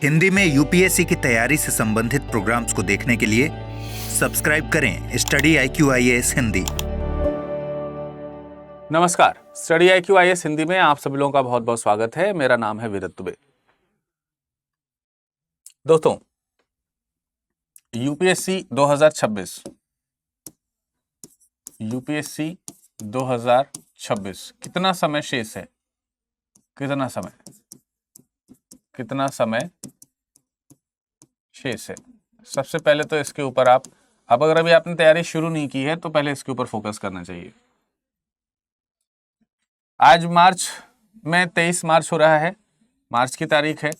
हिंदी में यूपीएससी की तैयारी से संबंधित प्रोग्राम्स को देखने के लिए सब्सक्राइब करें स्टडी IQ IAS हिंदी। नमस्कार, स्टडी IQ IAS हिंदी में आप सभी लोगों का बहुत बहुत स्वागत है। मेरा नाम है विदत दुबे। दोस्तों, यूपीएससी 2026 कितना समय शेष है? कितना समय शेष है? सबसे पहले तो इसके ऊपर अब अगर अभी आपने तैयारी शुरू नहीं की है तो पहले इसके ऊपर फोकस करना चाहिए। आज मार्च में 23 मार्च हो रहा है, मार्च की तारीख है।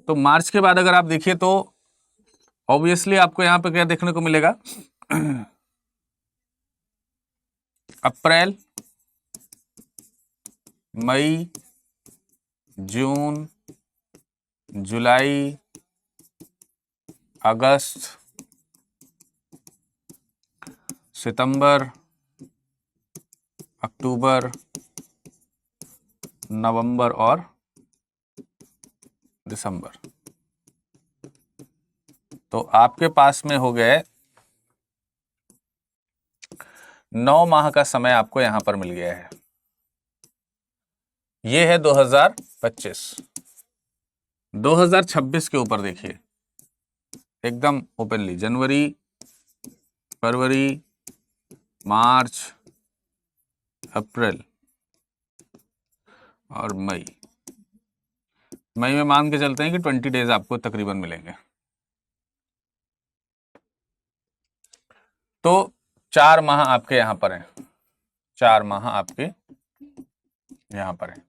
तो मार्च के बाद अगर आप देखिए तो ऑब्वियसली आपको यहां पे क्या देखने को मिलेगा? अप्रैल, मई, जून, जुलाई, अगस्त, सितंबर, अक्टूबर, नवंबर और दिसंबर। तो आपके पास में हो गए 9 माह का समय आपको यहां पर मिल गया है। यह है 2025। 2026 के ऊपर देखिए एकदम ओपनली, जनवरी, फरवरी, मार्च, अप्रैल और मई में मान के चलते हैं कि 20 डेज आपको तकरीबन मिलेंगे। तो 4 माह आपके यहां पर हैं, 4 माह आपके यहां पर हैं।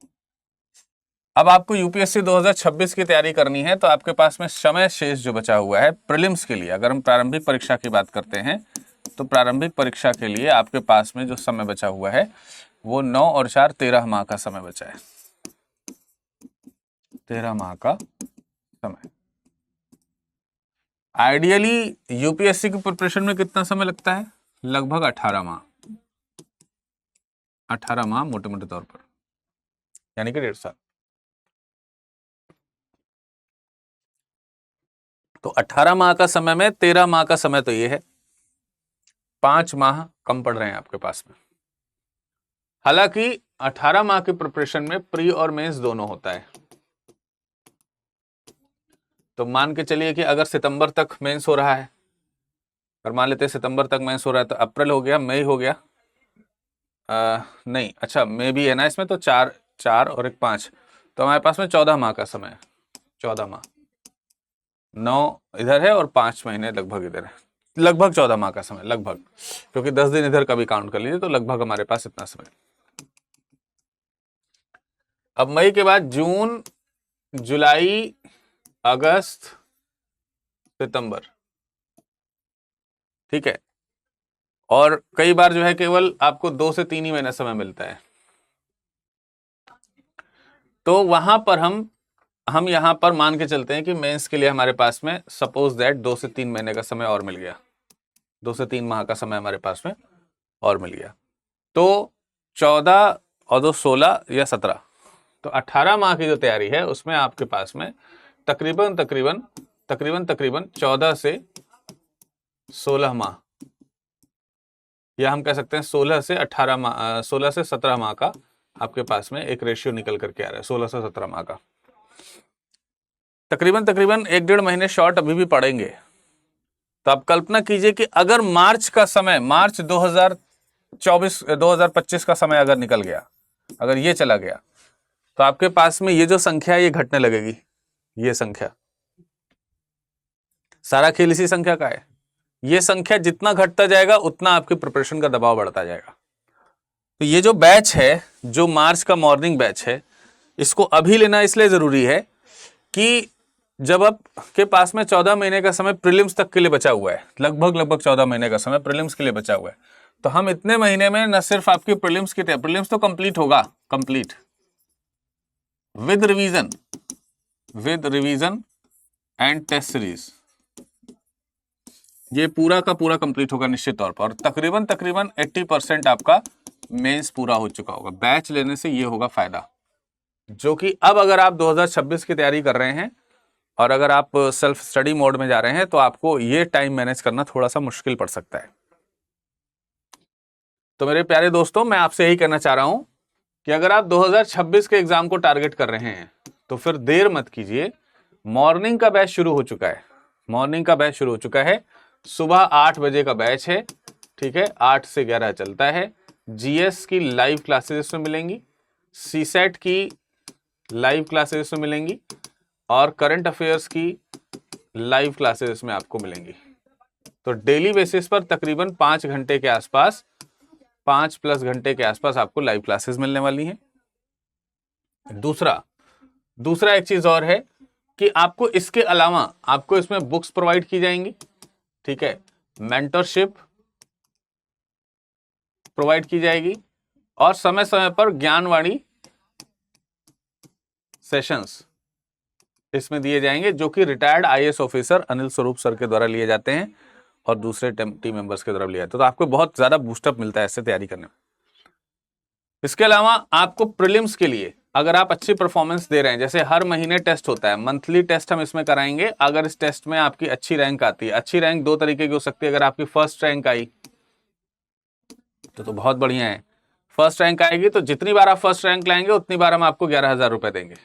अब आपको यूपीएससी 2026 की तैयारी करनी है तो आपके पास में समय शेष जो बचा हुआ है प्रीलिम्स के लिए, अगर हम प्रारंभिक परीक्षा की बात करते हैं तो प्रारंभिक परीक्षा के लिए आपके पास में जो समय बचा हुआ है वो 9 और 4 13 माह का समय बचा है। 13 माह का समय। आइडियली यूपीएससी की प्रिपरेशन में कितना समय लगता है? लगभग 18 माह। 18 माह मोटे मोटे तौर पर, यानी कि 1.5 साल। तो 18 माह का समय में 13 माह का समय तो ये है, 5 माह कम पड़ रहे हैं आपके पास में। हालांकि 18 माह की प्रिपरेशन में प्री और मेंस दोनों होता है। तो मान के चलिए कि अगर सितंबर तक मेंस हो रहा है, अगर मान लेते हैं सितंबर तक मेंस हो रहा है तो अप्रैल हो गया, मई हो गया, नहीं अच्छा मई भी है ना इसमें, तो 4 और 1 5, तो हमारे पास में 14 माह का समय है। 14 माह, 9 इधर है और 5 महीने लगभग इधर है, लगभग 14 माह का समय, लगभग, क्योंकि 10 दिन इधर का भी काउंट कर लीजिए तो लगभग हमारे पास इतना समय। अब मई के बाद जून, जुलाई, अगस्त, सितंबर, ठीक है। और कई बार जो है केवल आपको 2 से 3 ही महीने समय मिलता है। तो वहां पर हम यहां पर मान के चलते हैं कि मेंस के लिए हमारे पास में सपोज दैट 2 से 3 महीने का समय और मिल गया, 2 से 3 माह का समय हमारे पास में और मिल गया। तो 14 और 2 16 या 17, तो 18 माह की जो तैयारी है उसमें आपके पास में तकरीबन 14 से 16 माह, या हम कह सकते हैं 16 से 18 माह, 16 से 17 माह का आपके पास में एक रेशियो निकल करके आ रहा है। 16 से 17 माह का तकरीबन 1-1.5 महीने शॉर्ट अभी भी पड़ेंगे। तो आप कल्पना कीजिए कि अगर मार्च का समय, मार्च 2025 का समय अगर निकल गया, अगर ये चला गया, तो आपके पास में ये जो संख्या है ये घटने लगेगी। ये संख्या, सारा खेल इसी संख्या का है। ये संख्या जितना घटता जाएगा उतना आपके प्रिपरेशन का दबाव बढ़ता जाएगा। तो ये जो बैच है, जो मार्च का मॉर्निंग बैच है, इसको अभी लेना इसलिए जरूरी है कि जब आपके पास में 14 महीने का समय प्रीलिम्स तक के लिए बचा हुआ है, लगभग 14 महीने का समय प्रीलिम्स के लिए बचा हुआ है, तो हम इतने महीने में न सिर्फ आपकी प्रीलिम्स तो कंप्लीट होगा, complete with revision and test series, ये पूरा का पूरा कंप्लीट होगा निश्चित तौर पर। और तकरीबन 80% आपका मेंस पूरा हो चुका होगा। बैच लेने से ये होगा फायदा, जो कि अब अगर आप 2026 की तैयारी कर रहे हैं और अगर आप सेल्फ स्टडी मोड में जा रहे हैं तो आपको ये टाइम मैनेज करना थोड़ा सा मुश्किल पड़ सकता है। तो मेरे प्यारे दोस्तों, मैं आपसे यही कहना चाह रहा हूं कि अगर आप 2026 के एग्जाम को टारगेट कर रहे हैं तो फिर देर मत कीजिए। मॉर्निंग का बैच शुरू हो चुका है, मॉर्निंग का बैच शुरू हो चुका है। सुबह 8 बजे का बैच है, ठीक है, 8 से 11 चलता है। जीएस की लाइव क्लासेस इसमें मिलेंगी, सीसेट की लाइव क्लासेस इसमें मिलेंगी और करंट अफेयर्स की लाइव क्लासेस इसमें आपको मिलेंगी। तो डेली बेसिस पर तकरीबन 5 घंटे के आसपास, 5+ घंटे के आसपास आपको लाइव क्लासेस मिलने वाली हैं। दूसरा एक चीज और है कि आपको इसके अलावा आपको इसमें बुक्स प्रोवाइड की जाएंगी, ठीक है, मेंटरशिप प्रोवाइड की जाएगी और समय समय पर ज्ञानवाणी सेशंस इसमें दिए जाएंगे, जो कि retired IAS officer Anil Swarup sir के द्वारा लिए जाते हैं और दूसरे टीम मेंबर्स के द्वारा लिए जाते हैं। तो आपको बहुत ज्यादा बूस्टअप मिलता है इससे तैयारी करने में। इसके अलावा आपको प्रीलिम्स के लिए अगर आप अच्छी परफॉर्मेंस दे रहे हैं, जैसे हर महीने टेस्ट होता है, मंथली टेस्ट हम इसमें कराएंगे। अगर इस टेस्ट में आपकी अच्छी रैंक आती है, अच्छी रैंक 2 तरीके की हो सकती है। अगर आपकी फर्स्ट रैंक आई तो बहुत बढ़िया है, फर्स्ट रैंक आएगी तो जितनी बार आप फर्स्ट रैंक लाएंगे उतनी बार हम आपको 11,000 रुपए देंगे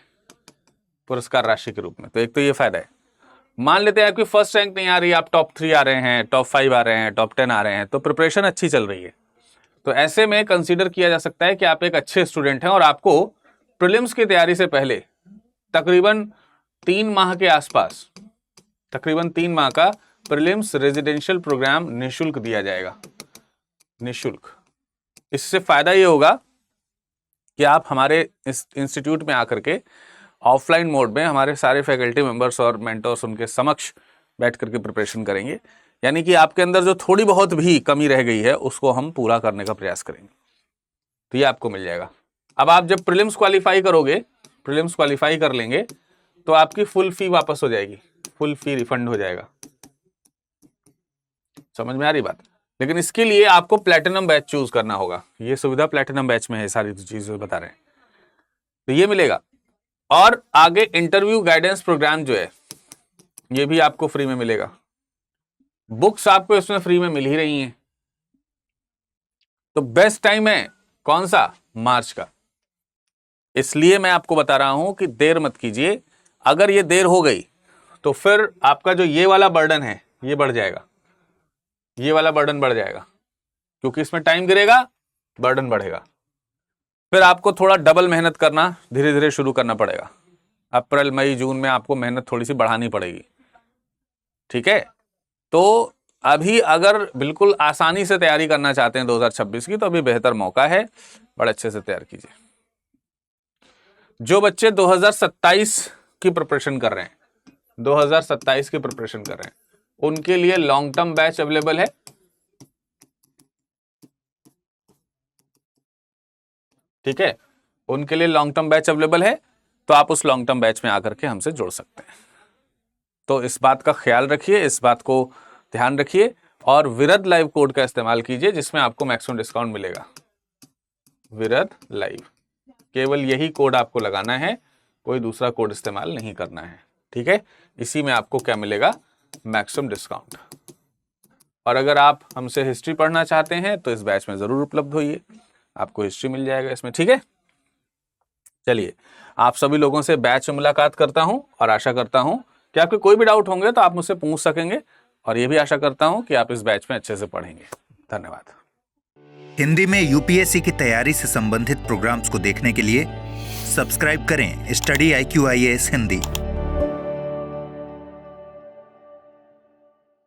पुरस्कार राशि के रूप में। तो एक तो ये फायदा है। मान लेते हैं आपकी फर्स्ट रैंक नहीं आ रही, आप टॉप 3 आ रहे हैं, टॉप 5 आ रहे हैं, टॉप 10 आ रहे हैं, तो प्रिपरेशन अच्छी चल रही है, तो ऐसे में कंसीडर किया जा सकता है कि आप एक अच्छे स्टूडेंट हैं और आपको प्रीलिम्स की तैयारी से पहले तकरीबन 3 माह के आसपास, तकरीबन 3 माह का प्रीलिम्स रेजिडेंशियल प्रोग्राम निःशुल्क दिया जाएगा, निःशुल्क। इससे फायदा ये होगा कि आप हमारे इस इंस्टीट्यूट में आकर के ऑफलाइन मोड में हमारे सारे फैकल्टी मेंबर्स और मेंटर्स उनके समक्ष बैठ करके प्रिपरेशन करेंगे, यानी कि आपके अंदर जो थोड़ी बहुत भी कमी रह गई है उसको हम पूरा करने का प्रयास करेंगे। तो ये आपको मिल जाएगा। अब आप जब प्रीलिम्स क्वालिफाई करोगे, प्रीलिम्स क्वालिफाई कर लेंगे तो आपकी फुल फी वापस हो जाएगी, फुल फी रिफंड हो जाएगा। समझ में आ रही बात? लेकिन इसके लिए आपको प्लैटिनम बैच चूज करना होगा। ये सुविधा प्लैटिनम बैच में है, सारी चीजें बता रहे हैं, तो ये मिलेगा। और आगे इंटरव्यू गाइडेंस प्रोग्राम जो है ये भी आपको फ्री में मिलेगा। बुक्स आपको इसमें फ्री में मिल ही रही हैं। तो बेस्ट टाइम है कौन सा? मार्च का। इसलिए मैं आपको बता रहा हूं कि देर मत कीजिए। अगर ये देर हो गई तो फिर आपका जो ये वाला बर्डन है ये बढ़ जाएगा, ये वाला बर्डन बढ़ जाएगा, क्योंकि इसमें टाइम गिरेगा, बर्डन बढ़ेगा। फिर आपको थोड़ा डबल मेहनत करना धीरे धीरे शुरू करना पड़ेगा। अप्रैल मई जून में आपको मेहनत थोड़ी सी बढ़ानी पड़ेगी, ठीक है। तो अभी अगर बिल्कुल आसानी से तैयारी करना चाहते हैं 2026 की, तो अभी बेहतर मौका है, बड़े अच्छे से तैयार कीजिए। जो बच्चे 2027 की प्रिपरेशन कर रहे हैं, 2027 की प्रिपरेशन कर रहे हैं, उनके लिए लॉन्ग टर्म बैच अवेलेबल है, ठीक है। उनके लिए लॉन्ग टर्म बैच अवेलेबल है, तो आप उस लॉन्ग टर्म बैच में आकर के हमसे जुड़ सकते हैं। तो इस बात का ख्याल रखिए, इस बात को ध्यान रखिए और विरद लाइव कोड का इस्तेमाल कीजिए, जिसमें आपको मैक्सिमम डिस्काउंट मिलेगा। विरद लाइव, केवल यही कोड आपको लगाना है, कोई दूसरा कोड इस्तेमाल नहीं करना है, ठीक है। इसी में आपको क्या मिलेगा? Maximum discount. और अगर आप हमसे हिस्ट्री पढ़ना चाहते हैं तो इस बैच में जरूर उपलब्ध होइए, आपको हिस्ट्री मिल जाएगा इसमें, ठीक है। चलिए, आप सभी लोगों से बैच में मुलाकात करता हूं और आशा करता हूं कि आपके कोई भी डाउट होंगे तो आप मुझसे पूछ सकेंगे, और ये भी आशा करता हूं कि आप इस बैच में अच्छे से पढ़ेंगे। धन्यवाद। हिंदी में यूपीएससी की तैयारी से संबंधित प्रोग्राम्स को देखने के लिए सब्सक्राइब करें स्टडी IQ IAS हिंदी।